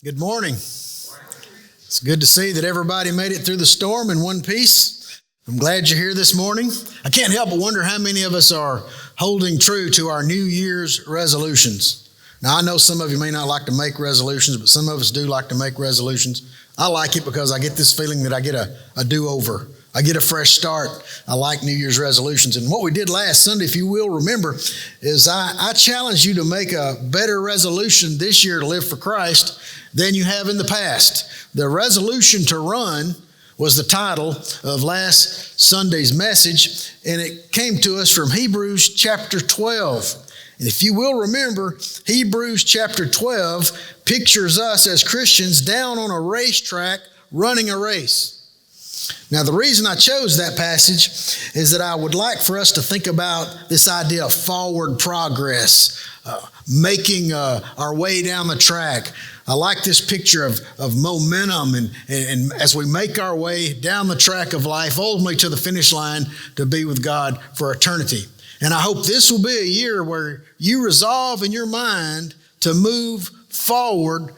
Good morning. It's good to see that everybody made it through the storm in one piece. I'm glad you're here this morning. I can't help but wonder how many of us are holding true to our New Year's resolutions. Now, I know some of you may not like to make resolutions, but some of us do like to make resolutions. I like it because I get this feeling that I get a do-over. I get a fresh start. I like New Year's resolutions. And what we did last Sunday, if you will remember, is I challenged you to make a better resolution this year to live for Christ than you have in the past. The resolution to run was the title of last Sunday's message, and it came to us from Hebrews chapter 12. And if you will remember, Hebrews chapter 12 pictures us as Christians down on a racetrack running a race. Now, the reason I chose that passage is that I would like for us to think about this idea of forward progress, making our way down the track. I like this picture of momentum and as we make our way down the track of life, ultimately to the finish line to be with God for eternity. And I hope this will be a year where you resolve in your mind to move forward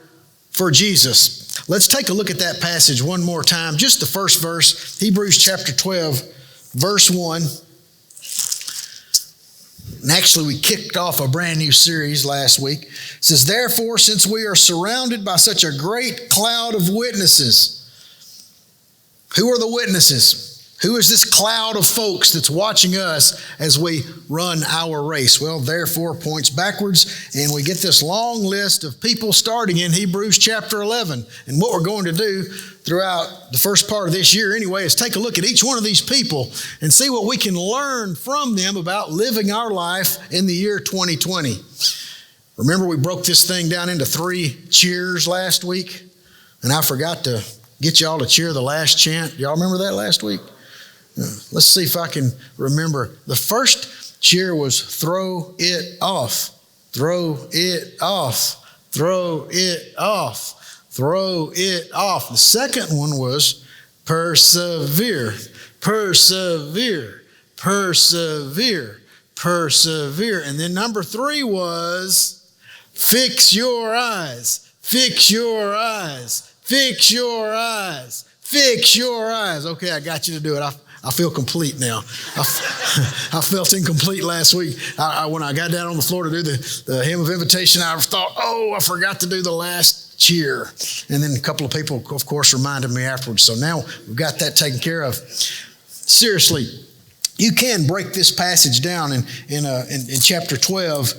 for Jesus. Let's take a look at that passage one more time. Just the first verse, Hebrews chapter 12, verse 1. And actually, we kicked off a brand new series last week. It says, "Therefore, since we are surrounded by such a great cloud of witnesses." Who are the witnesses? Who is this cloud of folks that's watching us as we run our race? Well, therefore points backwards, and we get this long list of people starting in Hebrews chapter 11. And what we're going to do throughout the first part of this year anyway is take a look at each one of these people and see what we can learn from them about living our life in the year 2020. Remember, we broke this thing down into 3 cheers last week, and I forgot to get y'all to cheer the last chant. Y'all remember that last week? Let's see if I can remember. The first cheer was throw it off, throw it off, throw it off, throw it off. The second one was persevere, persevere, persevere, persevere. And then number 3 was fix your eyes, fix your eyes, fix your eyes, fix your eyes. Okay, I got you to do it. I feel complete now. I felt incomplete last week. When I got down on the floor to do the hymn of invitation, I thought, I forgot to do the last cheer. And then a couple of people, of course, reminded me afterwards. So now we've got that taken care of. Seriously, you can break this passage down in chapter 12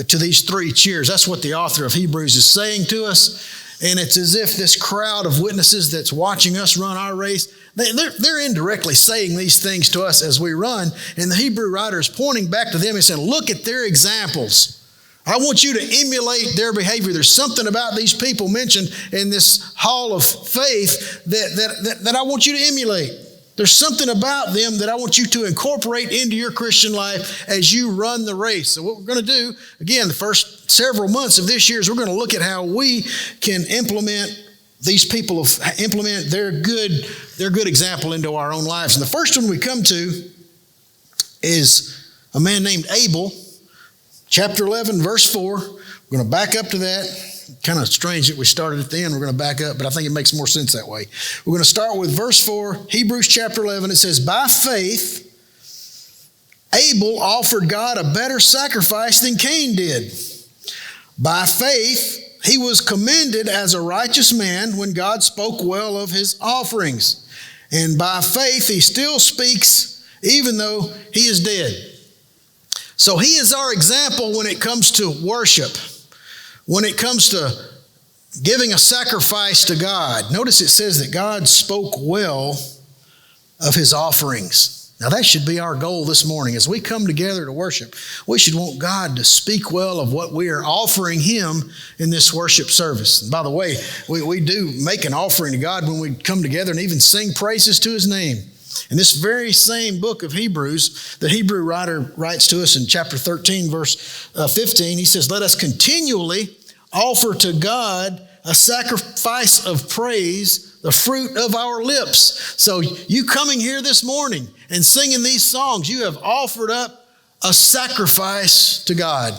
to these 3 cheers. That's what the author of Hebrews is saying to us. And it's as if this crowd of witnesses that's watching us run our race, they're indirectly saying these things to us as we run. And the Hebrew writer is pointing back to them and saying, look at their examples. I want you to emulate their behavior. There's something about these people mentioned in this hall of faith that I want you to emulate. There's something about them that I want you to incorporate into your Christian life as you run the race. So what we're going to do, again, the first several months of this year is we're going to look at how we can implement these people, implement their good example into our own lives. And the first one we come to is a man named Abel, chapter 11, verse 4. We're going to back up to that. Kind of strange that we started at the end. We're going to back up, but I think it makes more sense that way. We're going to start with verse 4, Hebrews chapter 11. It says, "By faith, Abel offered God a better sacrifice than Cain did. By faith, he was commended as a righteous man when God spoke well of his offerings. And by faith, he still speaks even though he is dead." So he is our example when it comes to worship. When it comes to giving a sacrifice to God. Notice it says that God spoke well of his offerings. Now that should be our goal this morning. As we come together to worship, we should want God to speak well of what we are offering him in this worship service. And by the way, we do make an offering to God when we come together and even sing praises to his name. In this very same book of Hebrews, the Hebrew writer writes to us in chapter 13, verse 15, he says, "Let us continually offer to God a sacrifice of praise, the fruit of our lips." So you coming here this morning and singing these songs, you have offered up a sacrifice to God.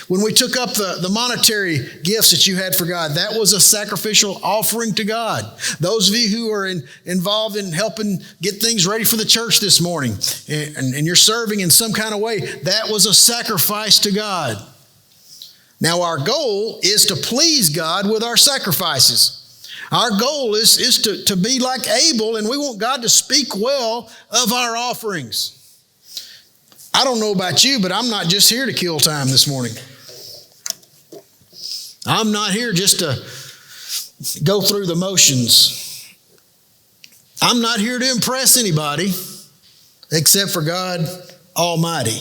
When we took up the monetary gifts that you had for God, that was a sacrificial offering to God. Those of you who are involved in helping get things ready for the church this morning, and you're serving in some kind of way, that was a sacrifice to God. Now our goal is to please God with our sacrifices. Our goal is to be like Abel, and we want God to speak well of our offerings. I don't know about you, but I'm not just here to kill time this morning. I'm not here just to go through the motions. I'm not here to impress anybody except for God Almighty.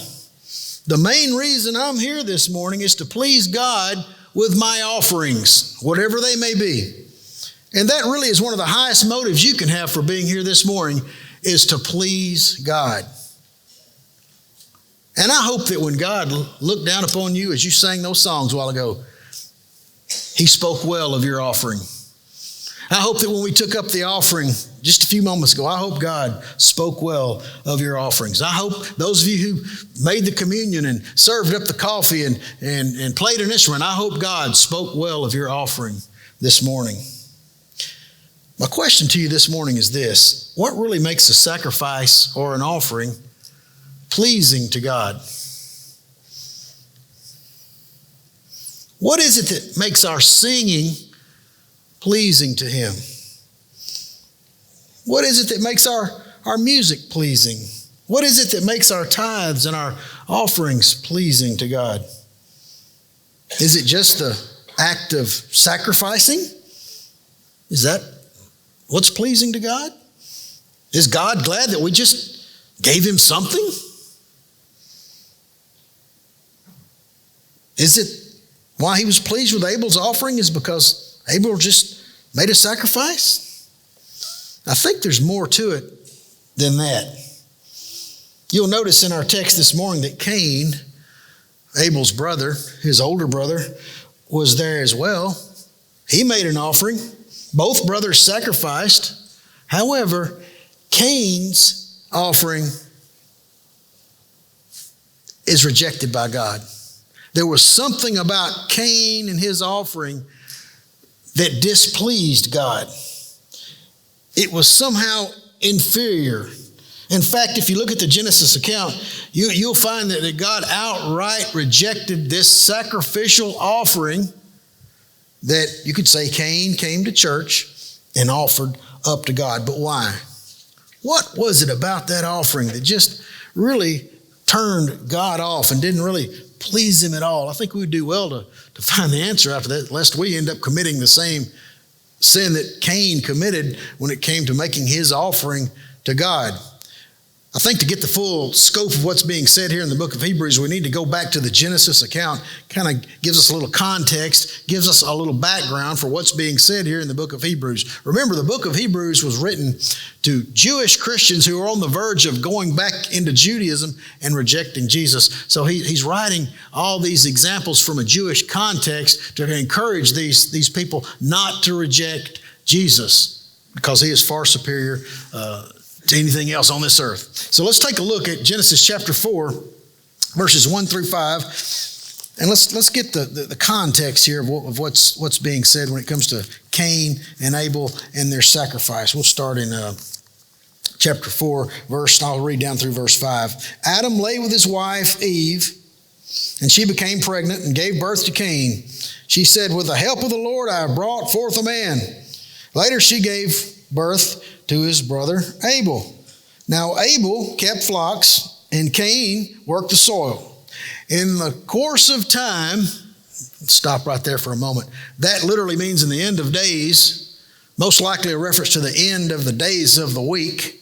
The main reason I'm here this morning is to please God with my offerings, whatever they may be. And that really is one of the highest motives you can have for being here this morning, is to please God. And I hope that when God looked down upon you as you sang those songs a while ago, He spoke well of your offering. I hope that when we took up the offering just a few moments ago, I hope God spoke well of your offerings. I hope those of you who made the communion and served up the coffee and played an instrument, I hope God spoke well of your offering this morning. My question to you this morning is this: what really makes a sacrifice or an offering pleasing to God? What is it that makes our singing pleasing to Him? What is it that makes our music pleasing? What is it that makes our tithes and our offerings pleasing to God? Is it just the act of sacrificing? Is that what's pleasing to God? Is God glad that we just gave Him something? Is it why He was pleased with Abel's offering is because Abel just made a sacrifice? I think there's more to it than that. You'll notice in our text this morning that Cain, Abel's brother, his older brother, was there as well. He made an offering. Both brothers sacrificed. However, Cain's offering is rejected by God. There was something about Cain and his offering that displeased God. It was somehow inferior. In fact, if you look at the Genesis account, you'll find that God outright rejected this sacrificial offering that you could say Cain came to church and offered up to God. But why? What was it about that offering that just really turned God off and didn't really please Him at all? I think we would do well to find the answer after that, lest we end up committing the same sin that Cain committed when it came to making his offering to God. I think to get the full scope of what's being said here in the book of Hebrews, we need to go back to the Genesis account. Kind of gives us a little context, gives us a little background for what's being said here in the book of Hebrews. Remember, the book of Hebrews was written to Jewish Christians who were on the verge of going back into Judaism and rejecting Jesus. So he's writing all these examples from a Jewish context to encourage these people not to reject Jesus, because He is far superior to anything else on this earth. So let's take a look at Genesis chapter 4, verses 1 through 5, and let's get the context here of what's being said when it comes to Cain and Abel and their sacrifice. We'll start in chapter 4, I'll read down through verse 5. Adam lay with his wife Eve, and she became pregnant and gave birth to Cain. She said, "With the help of the Lord I have brought forth a man." Later she gave birth to his brother Abel. Now Abel kept flocks, and Cain worked the soil. In the course of time, let's stop right there for a moment. That literally means in the end of days, most likely a reference to the end of the days of the week,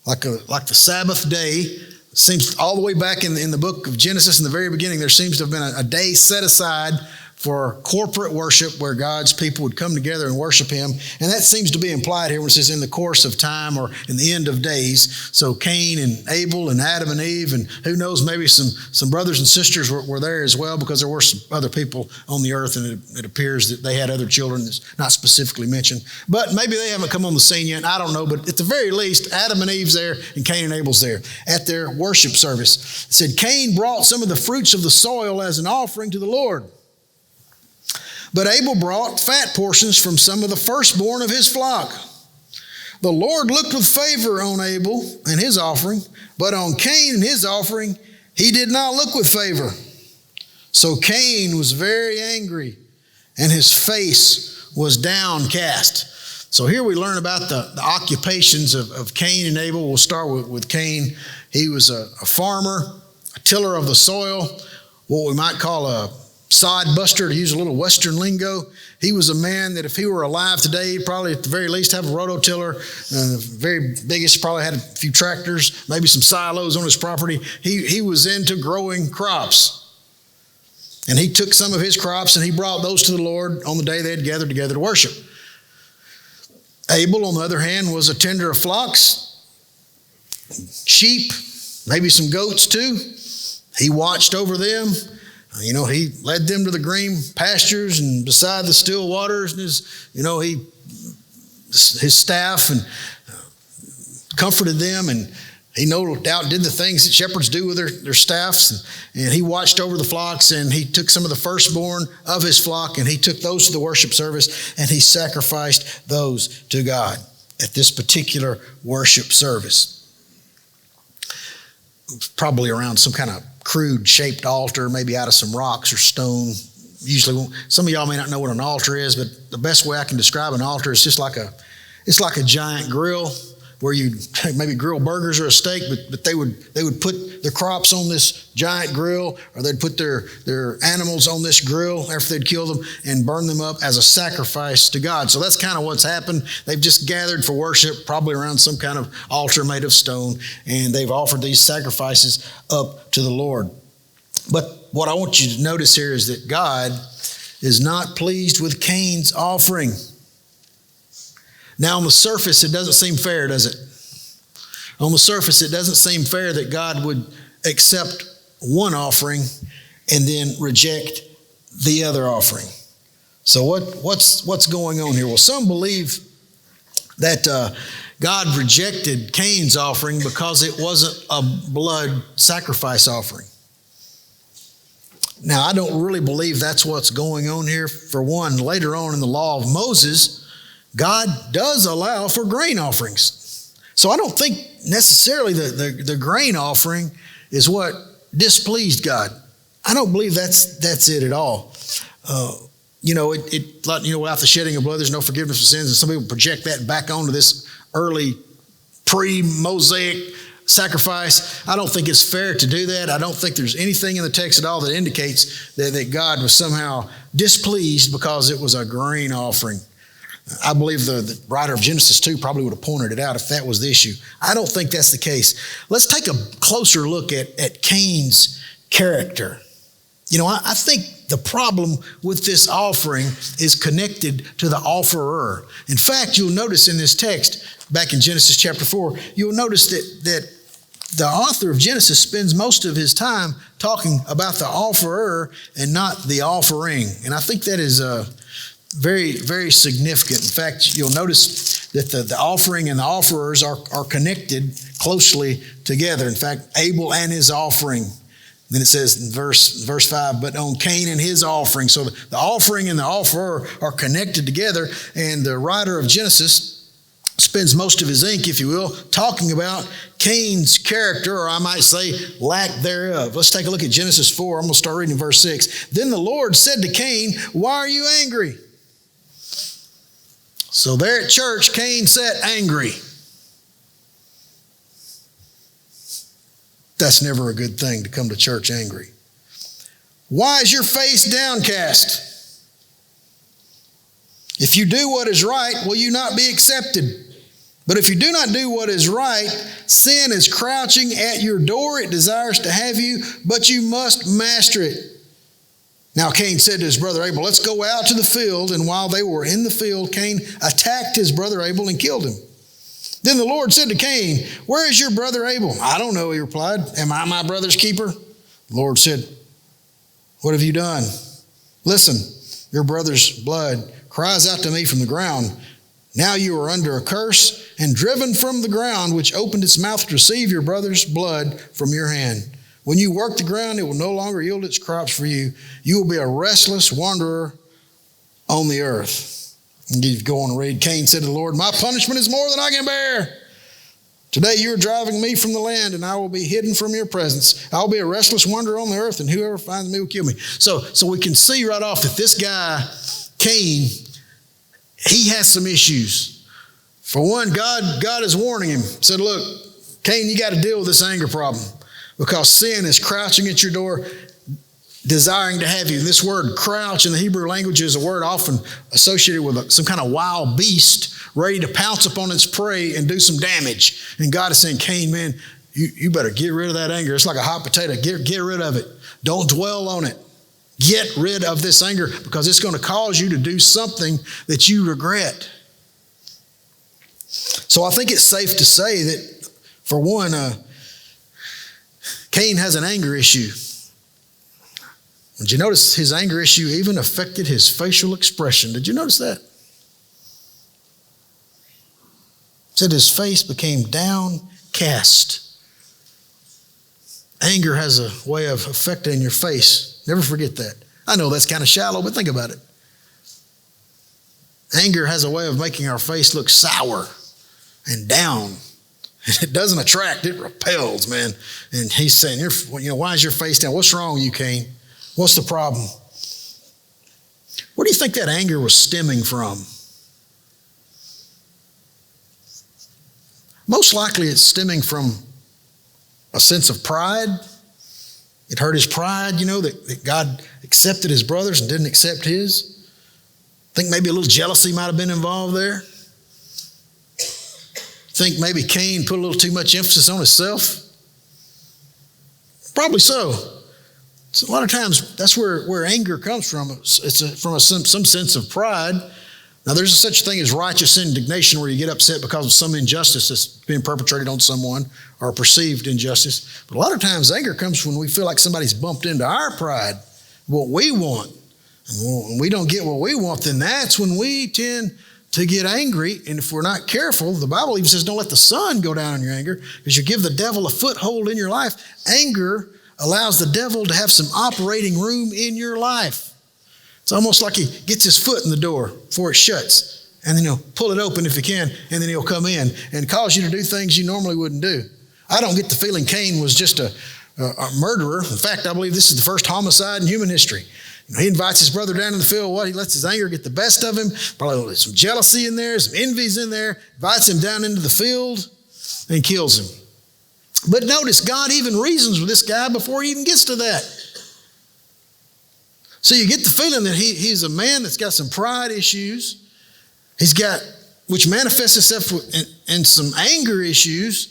like the Sabbath day. Seems all the way back in the book of Genesis, in the very beginning, there seems to have been a day set aside for corporate worship where God's people would come together and worship him. And that seems to be implied here when it says in the course of time or in the end of days. So Cain and Abel and Adam and Eve, and who knows, maybe some brothers and sisters were there as well, because there were some other people on the earth, and it appears that they had other children that's not specifically mentioned. But maybe they haven't come on the scene yet. I don't know. But at the very least, Adam and Eve's there and Cain and Abel's there at their worship service. It said Cain brought some of the fruits of the soil as an offering to the Lord. But Abel brought fat portions from some of the firstborn of his flock. The Lord looked with favor on Abel and his offering, but on Cain and his offering, he did not look with favor. So Cain was very angry, and his face was downcast. So here we learn about the occupations of Cain and Abel. We'll start with Cain. He was a farmer, a tiller of the soil, what we might call a sod buster, to use a little Western lingo. He was a man that if he were alive today, he'd probably at the very least have a rototiller. The very biggest, probably had a few tractors, maybe some silos on his property. He was into growing crops. And he took some of his crops and he brought those to the Lord on the day they had gathered together to worship. Abel, on the other hand, was a tender of flocks, sheep, maybe some goats too. He watched over them. He led them to the green pastures and beside the still waters, and his staff, and comforted them, and he no doubt did the things that shepherds do with their staffs, and he watched over the flocks, and he took some of the firstborn of his flock, and he took those to the worship service, and he sacrificed those to God at this particular worship service. Probably around some kind of crude shaped altar, maybe out of some rocks or stone. Usually, some of y'all may not know what an altar is, but the best way I can describe an altar is just like a giant grill where you maybe grill burgers or a steak, but they would put their crops on this giant grill, or they'd put their animals on this grill after they'd kill them and burn them up as a sacrifice to God. So that's kind of what's happened. They've just gathered for worship, probably around some kind of altar made of stone, and they've offered these sacrifices up to the Lord. But what I want you to notice here is that God is not pleased with Cain's offering. Now, on the surface, it doesn't seem fair, does it? On the surface, it doesn't seem fair that God would accept one offering and then reject the other offering. So what's going on here? Well, some believe that God rejected Cain's offering because it wasn't a blood sacrifice offering. Now, I don't really believe that's what's going on here. For one, later on in the law of Moses, God does allow for grain offerings. So I don't think necessarily the grain offering is what displeased God. I don't believe that's it at all. Without the shedding of blood, there's no forgiveness of sins. And some people project that back onto this early pre-Mosaic sacrifice. I don't think it's fair to do that. I don't think there's anything in the text at all that indicates that God was somehow displeased because it was a grain offering. I believe the writer of Genesis 2 probably would have pointed it out if that was the issue. I don't think that's the case. Let's take a closer look at Cain's character. I think the problem with this offering is connected to the offerer. In fact, you'll notice in this text, back in Genesis chapter 4, you'll notice that the author of Genesis spends most of his time talking about the offerer and not the offering. And I think that is very, very significant. In fact, you'll notice that the offering and the offerers are connected closely together. In fact, Abel and his offering. Then it says in verse 5, but on Cain and his offering. So the offering and the offerer are connected together, and the writer of Genesis spends most of his ink, if you will, talking about Cain's character, or I might say lack thereof. Let's take a look at Genesis 4. I'm going to start reading verse 6. Then the Lord said to Cain, why are you angry? So there at church, Cain sat angry. That's never a good thing, to come to church angry. Why is your face downcast? If you do what is right, will you not be accepted? But if you do not do what is right, sin is crouching at your door. It desires to have you, but you must master it. Now Cain said to his brother Abel, let's go out to the field. And while they were in the field, Cain attacked his brother Abel and killed him. Then the Lord said to Cain, where is your brother Abel? I don't know, he replied. Am I my brother's keeper? The Lord said, what have you done? Listen, your brother's blood cries out to me from the ground. Now you are under a curse and driven from the ground, which opened its mouth to receive your brother's blood from your hand. When you work the ground, it will no longer yield its crops for you. You will be a restless wanderer on the earth. And you go on and read, Cain said to the Lord, my punishment is more than I can bear. Today you are driving me from the land, and I will be hidden from your presence. I will be a restless wanderer on the earth, and whoever finds me will kill me. So we can see right off that this guy, Cain, he has some issues. For one, God is warning him. Said, look, Cain, you got to deal with this anger problem because sin is crouching at your door, desiring to have you. And this word crouch in the Hebrew language is a word often associated with some kind of wild beast ready to pounce upon its prey and do some damage. And God is saying, Cain, man, you better get rid of that anger. It's like a hot potato. Get rid of it. Don't dwell on it. Get rid of this anger because it's going to cause you to do something that you regret. So I think it's safe to say that, for one, Cain has an anger issue. Did you notice his anger issue even affected his facial expression? Did you notice that? It said his face became downcast. Anger has a way of affecting your face. Never forget that. I know that's kind of shallow, but think about it. Anger has a way of making our face look sour and down. It doesn't attract, it repels, man. And he's saying, why is your face down? What's wrong with you, Cain? What's the problem? Where do you think that anger was stemming from? Most likely it's stemming from a sense of pride. It hurt his pride, that God accepted his brothers and didn't accept his. I think maybe a little jealousy might have been involved there. Think maybe Cain put a little too much emphasis on himself? Probably so. So a lot of times that's where anger comes from. It's from some sense of pride. Now there's such a thing as righteous indignation where you get upset because of some injustice that's being perpetrated on someone or perceived injustice. But a lot of times anger comes when we feel like somebody's bumped into our pride, what we want. And when we don't get what we want, then that's when we tend to get angry. And if we're not careful, the Bible even says don't let the sun go down in your anger because you give the devil a foothold in your life. Anger allows the devil to have some operating room in your life. It's almost like he gets his foot in the door before it shuts, and then he'll pull it open if he can, and then he'll come in and cause you to do things you normally wouldn't do. I don't get the feeling Cain was just a murderer. In fact, I believe this is the first homicide in human history. He invites his brother down in the field. He lets his anger get the best of him. Probably some jealousy in there, some envy's in there. Invites him down into the field and kills him. But notice, God even reasons with this guy before he even gets to that. So you get the feeling that he's a man that's got some pride issues. Which manifests itself in some anger issues.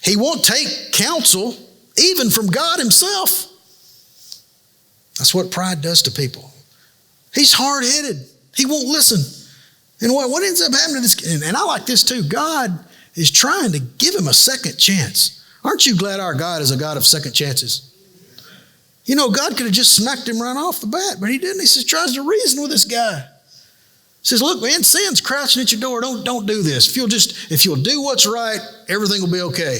He won't take counsel even from God himself. That's what pride does to people. He's hard-headed. He won't listen. And what ends up happening to this? And I like this too. God is trying to give him a second chance. Aren't you glad our God is a God of second chances? God could have just smacked him right off the bat, but he didn't. He tries to reason with this guy. He says, look, man, sin's crouching at your door. Don't do this. If you'll do what's right, everything will be okay.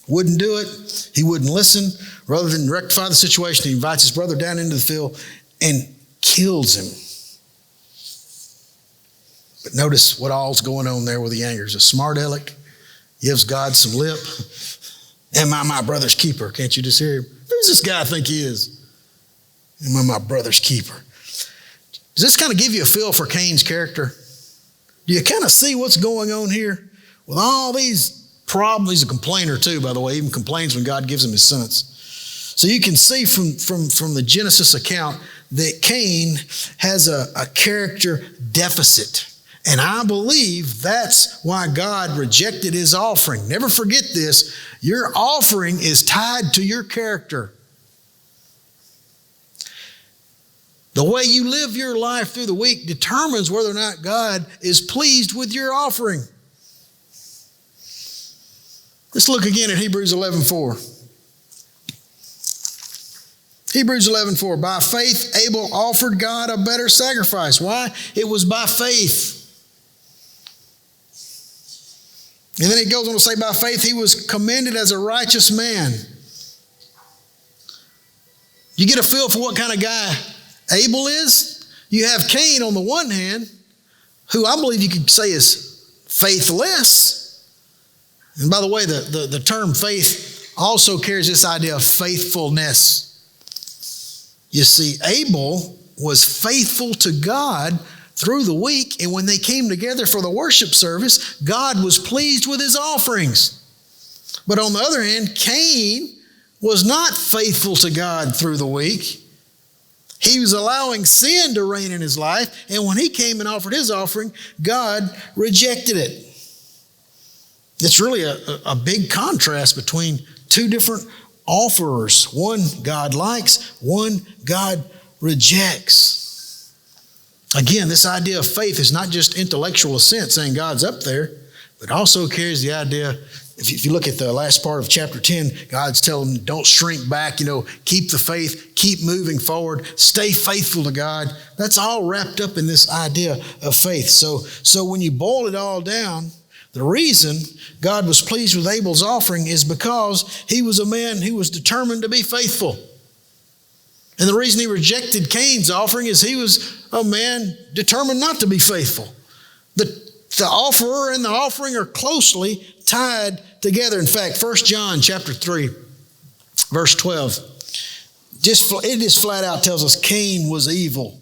Wouldn't do it. He wouldn't listen. Rather than rectify the situation, he invites his brother down into the field and kills him. But notice what all's going on there with the anger. He's a smart aleck, gives God some lip. Am I my brother's keeper? Can't you just hear him? Who's this guy think he is? Am I my brother's keeper? Does this kind of give you a feel for Cain's character? Do you kind of see what's going on here? With all these problems, he's a complainer too, by the way. He even complains when God gives him his sons. So you can see from the Genesis account that Cain has a character deficit. And I believe that's why God rejected his offering. Never forget this. Your offering is tied to your character. The way you live your life through the week determines whether or not God is pleased with your offering. Let's look again at Hebrews 11:4. Hebrews 11:4. By faith, Abel offered God a better sacrifice. Why? It was by faith. And then it goes on to say, by faith, he was commended as a righteous man. You get a feel for what kind of guy Abel is? You have Cain on the one hand, who I believe you could say is faithless. And by the way, the term faith also carries this idea of faithfulness. You see, Abel was faithful to God through the week, and when they came together for the worship service, God was pleased with his offerings. But on the other hand, Cain was not faithful to God through the week. He was allowing sin to reign in his life, and when he came and offered his offering, God rejected it. It's really a big contrast between two different offerers. One God likes, one God rejects. Again, this idea of faith is not just intellectual assent, saying God's up there, but also carries the idea, if you look at the last part of chapter 10, God's telling them, don't shrink back, keep the faith, keep moving forward, stay faithful to God. That's all wrapped up in this idea of faith. So when you boil it all down, the reason God was pleased with Abel's offering is because he was a man who was determined to be faithful. And the reason he rejected Cain's offering is he was a man determined not to be faithful. The offerer and the offering are closely tied together. In fact, 1 John chapter 3, verse 12, it just flat out tells us Cain was evil.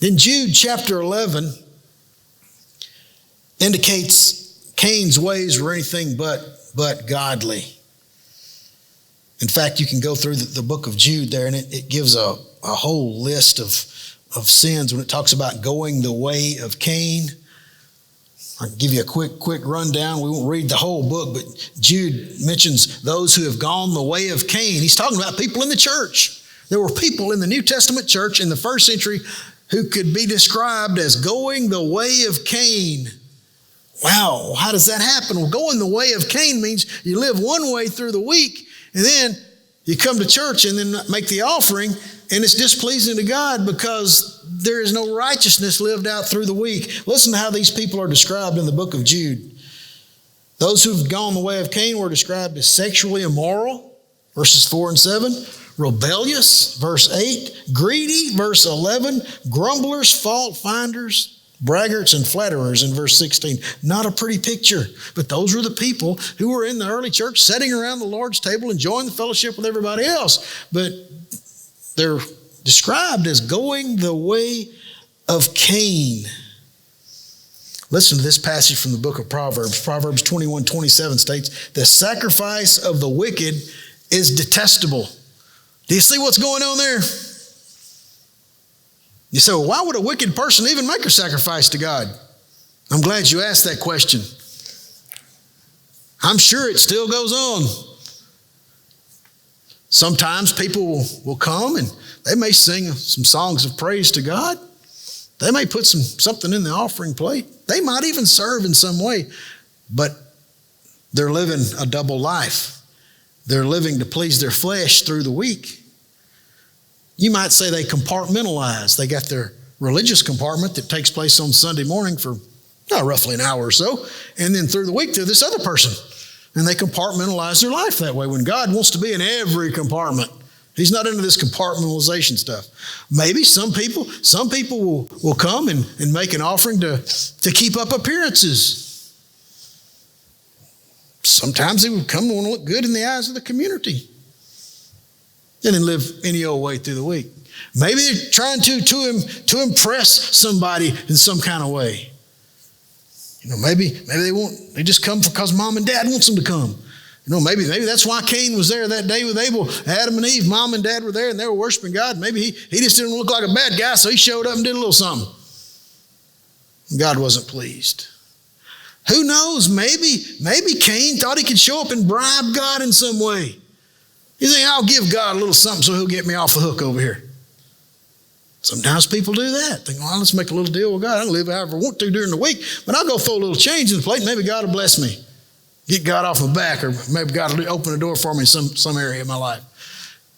Then Jude chapter 11 indicates Cain's ways were anything but godly. In fact, you can go through the book of Jude there, and it gives a whole list of sins when it talks about going the way of Cain. I'll give you a quick rundown. We won't read the whole book, but Jude mentions those who have gone the way of Cain. He's talking about people in the church. There were people in the New Testament church in the first century who could be described as going the way of Cain. Wow, how does that happen? Well, going the way of Cain means you live one way through the week, and then you come to church and then make the offering, and it's displeasing to God because there is no righteousness lived out through the week. Listen to how these people are described in the book of Jude. Those who've gone the way of Cain were described as sexually immoral, verses 4 and 7, rebellious, verse 8, greedy, verse 11, grumblers, fault finders, braggarts and flatterers in verse 16. Not a pretty picture, but those were the people who were in the early church sitting around the Lord's table enjoying the fellowship with everybody else. But they're described as going the way of Cain. Listen to this passage from the book of Proverbs. Proverbs 21:27 states, the sacrifice of the wicked is detestable. Do you see what's going on there? You say, well, why would a wicked person even make a sacrifice to God? I'm glad you asked that question. I'm sure it still goes on. Sometimes people will come and they may sing some songs of praise to God. They may put something in the offering plate. They might even serve in some way, but they're living a double life. They're living to please their flesh through the week. You might say they compartmentalize. They got their religious compartment that takes place on Sunday morning for roughly an hour or so, and then through the week they're this other person. And they compartmentalize their life that way when God wants to be in every compartment. He's not into this compartmentalization stuff. Maybe some people will come and make an offering to keep up appearances. Sometimes they would come and want to look good in the eyes of the community. And then live any old way through the week. Maybe they're trying to impress somebody in some kind of way. Maybe they just come because mom and dad wants them to come. Maybe that's why Cain was there that day with Abel. Adam and Eve, mom and dad were there and they were worshiping God. Maybe he just didn't look like a bad guy, so he showed up and did a little something. God wasn't pleased. Who knows? Maybe Cain thought he could show up and bribe God in some way. You think, I'll give God a little something so he'll get me off the hook over here. Sometimes people do that. Think, well, let's make a little deal with God. I can live however I want to during the week, but I'll go throw a little change in the plate. Maybe God will bless me. Get God off my back, or maybe God will open a door for me in some area of my life.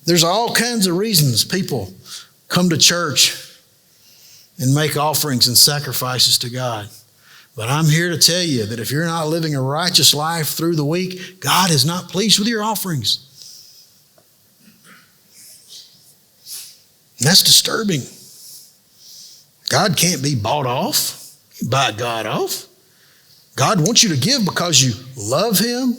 There's all kinds of reasons people come to church and make offerings and sacrifices to God. But I'm here to tell you that if you're not living a righteous life through the week, God is not pleased with your offerings. And that's disturbing. God can't be bought off. You buy God off. God wants you to give because you love Him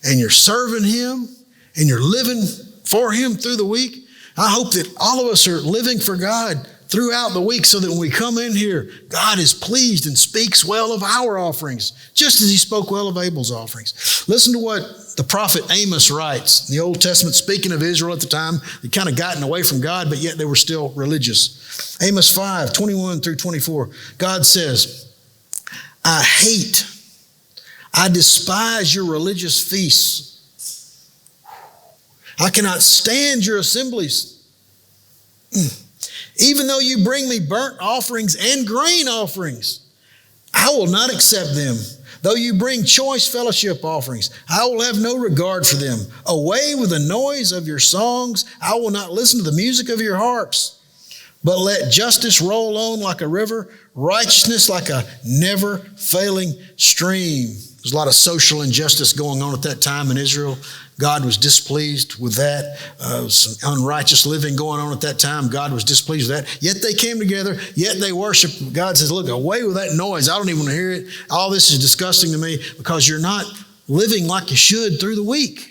and you're serving Him and you're living for Him through the week. I hope that all of us are living for God throughout the week so that when we come in here, God is pleased and speaks well of our offerings, just as He spoke well of Abel's offerings. Listen to what the prophet Amos writes in the Old Testament, speaking of Israel at the time. They'd kind of gotten away from God, but yet they were still religious. Amos 5, 21 through 24, God says, I despise your religious feasts. I cannot stand your assemblies. Even though you bring me burnt offerings and grain offerings, I will not accept them. Though you bring choice fellowship offerings, I will have no regard for them. Away with the noise of your songs. I will not listen to the music of your harps. But let justice roll on like a river, righteousness like a never-failing stream. There's a lot of social injustice going on at that time in Israel. God was displeased with that. Some unrighteous living going on at that time. God was displeased with that. Yet they came together. Yet they worshiped. God says, look, away with that noise. I don't even want to hear it. All this is disgusting to me because you're not living like you should through the week.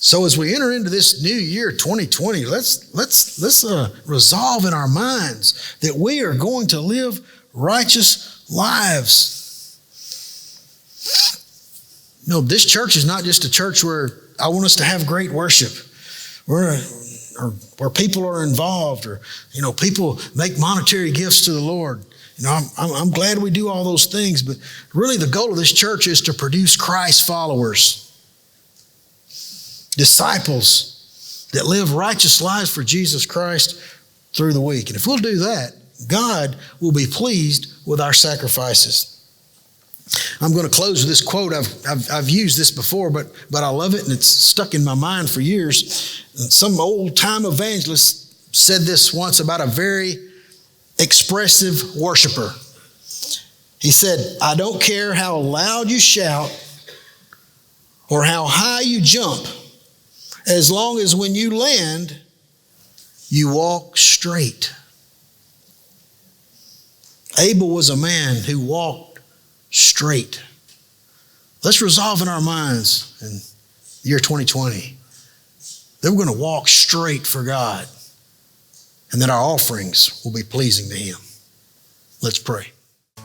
So as we enter into this new year, 2020, let's resolve in our minds that we are going to live righteous lives. No, this church is not just a church where I want us to have great worship, where people are involved, or people make monetary gifts to the Lord. I'm glad we do all those things, but really the goal of this church is to produce Christ followers. Disciples that live righteous lives for Jesus Christ through the week. And if we'll do that, God will be pleased with our sacrifices. I'm going to close with this quote. I've used this before, but I love it, and it's stuck in my mind for years. Some old-time evangelist said this once about a very expressive worshiper. He said, I don't care how loud you shout or how high you jump, as long as when you land, you walk straight. Abel was a man who walked straight. Let's resolve in our minds in the year 2020 that we're going to walk straight for God and that our offerings will be pleasing to Him. Let's pray.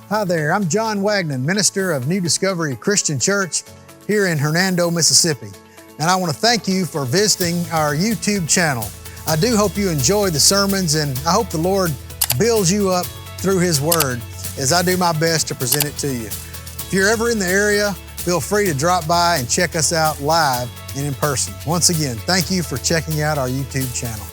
Hi there, I'm John Wagnon, minister of New Discovery Christian Church here in Hernando, Mississippi. And I want to thank you for visiting our YouTube channel. I do hope you enjoy the sermons, and I hope the Lord builds you up through His Word as I do my best to present it to you. If you're ever in the area, feel free to drop by and check us out live and in person. Once again, thank you for checking out our YouTube channel.